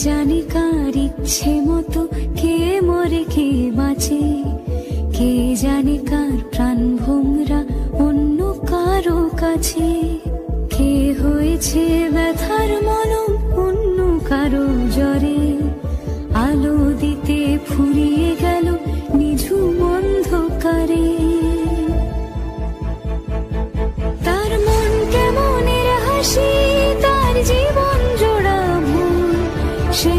জানে কার ইচ্ছে মতো কে মরে কে বাঁচে, কে জানে কার প্রাণ ভোমরা অন্য কারো কাছে, কে হয়েছে ব্যথার মলম অন্য কারো জ্বরে, আলো দিতে ফুরিয়ে গেল নিঝুম অন্ধকারে। তার মন কেমনের হাসি, তার জীবন জোড়া ভুল, সে